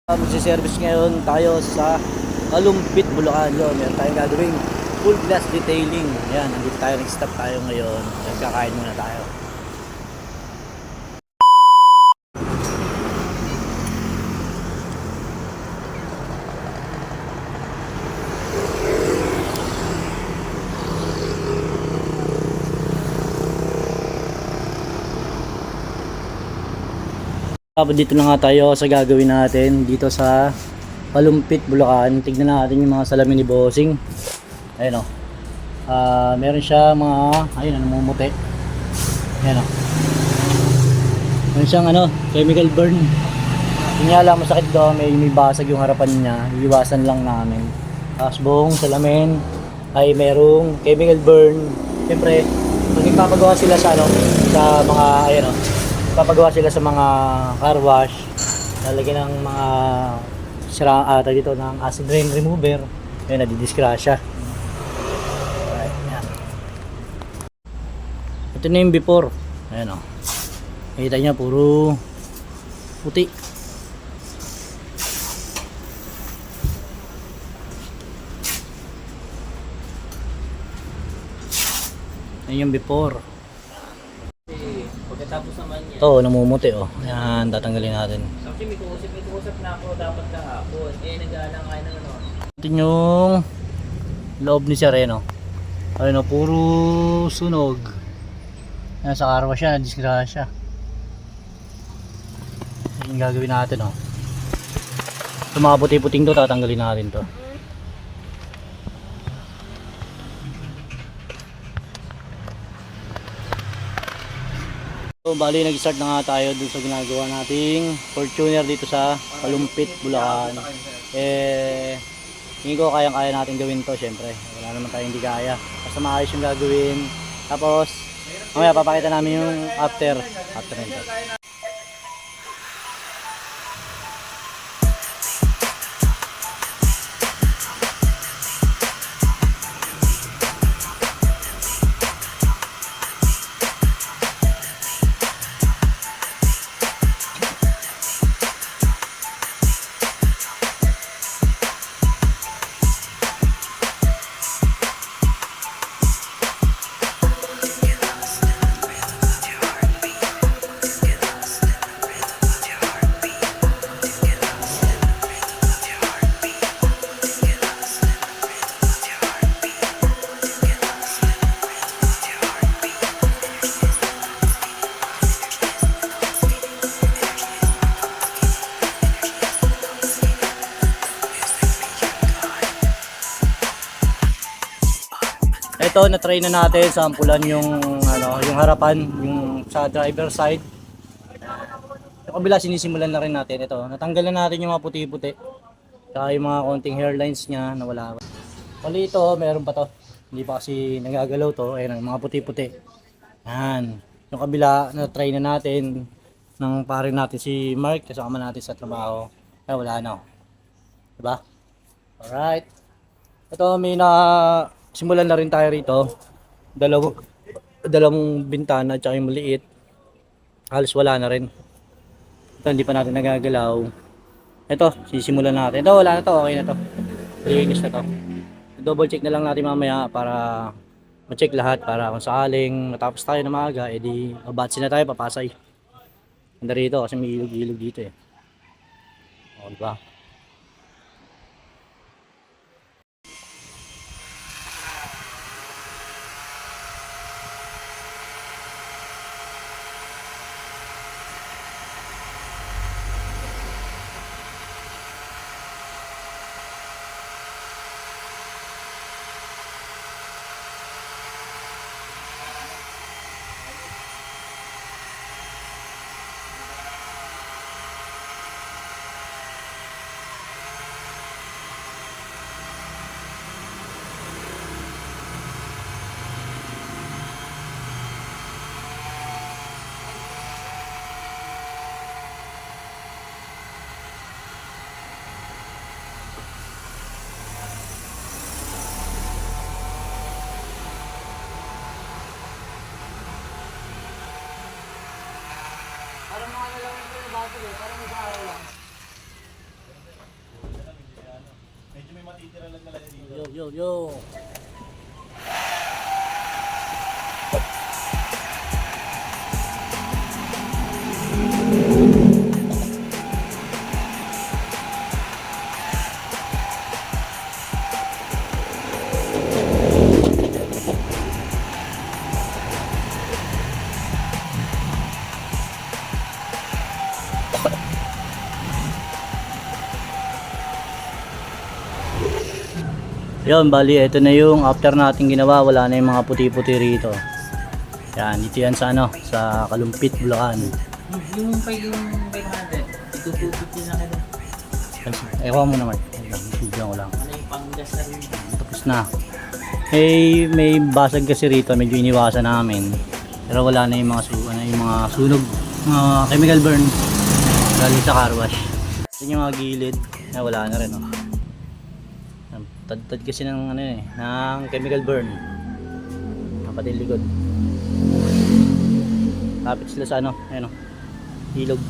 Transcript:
Magsiservice ngayon tayo sa Kalumpit, Bulacan. Yun, meron tayong gagawing full glass detailing. Ayan, nandito tayo, nag-stop tayo ngayon. Nagkakain muna tayo. Tapos dito na nga tayo sa gagawin natin dito sa Kalumpit, Bulacan. Tignan natin yung mga salamin ni Bossing. Ayun o. Meron siya mga, ayun, namumuti. Ayan o. Meron siyang chemical burn. Yun nga lang, masakit daw, may basag yung harapan niya. Iiwasan lang namin. Tapos buong salamin ay merong chemical burn. Siyempre, pag nagpapagawa sila sa sa mga, ayun o, papagawa sila sa mga car wash, lalagyan ng mga dito ng acid rain remover. Ayun, nadidisgrasya. Alright, yan. Ito na yung before. Ayan o. Kita niya puro puti. Ayan yung before. Pagkatapos naman yan. Ito, namumuti oh. Yan, tatanggalin natin. Actually, may kuusap na ako dapat kahapon. Nag-aalang kayo ng Ito yung loob ni Sereno. Ayun o, puro sunog. Yan, sa karwa siya, disgrasya. Yan yung gagawin natin o. Ito mga puti-puting to, tatanggalin natin to. So, bali nag-start na nga tayo dun sa ginagawa nating Fortuner dito sa Kalumpit, Bulacan. Hindi ko kayang-kaya natin gawin to, syempre. Wala naman tayong hindi kaya. Basta maayos yung gagawin. Tapos, mamaya papakita namin yung after nito. Ito, na-try na natin, sampulan yung yung harapan, yung sa driver side. Yung kabila sinisimulan na rin natin ito. Natanggal na natin yung mga puti-puti. Saka yung mga konting hairlines niya nawala. Pali ito, meron pa to. Hindi pa kasi nagagalaw to. Ayun, mga puti-puti. Yan. Yung kabila, na-try na natin ng pare natin si Mark, kasama natin sa trabaho. Kaya wala na. Diba? Alright. Ito, may simulan na rin tayo rito. Dalawang bintana at saka yung maliit. Halos wala na rin. Ito, hindi pa natin nagagalaw. Ito, sisimulan natin. Ito, wala na to. Okay na to. Linis na to. Double check na lang natin mamaya para ma-check lahat. Para kung sakaling matapos tayo na maaga, edi mabatsi na tayo, papasay. Ganda rito kasi may ilog-ilog dito eh. O, diba? Parang mga lang ito yung bago eh, parang mag-aaral lang. yung matitira lang talaga dito. Yo. Yun, bali, ito na yung after natin ginawa, wala na yung mga puti-puti rito. Yan, dito yan sa ano, sa Kalumpit, Bulacan. Yung 500, itutupit din na kayo. Ewan mo naman, video ko lang. Ano yung panggas na rin? Tapos na. May basag kasi rito, medyo iniwasan namin. Pero wala na yung mga, yung mga sunog, mga chemical burn. Galing sa car wash. Yan yung mga gilid, wala na rin. Oh. Tad kasi ng ano ng chemical burn. Pati likod. Kapit sila sa ano, ayun oh. Ilog.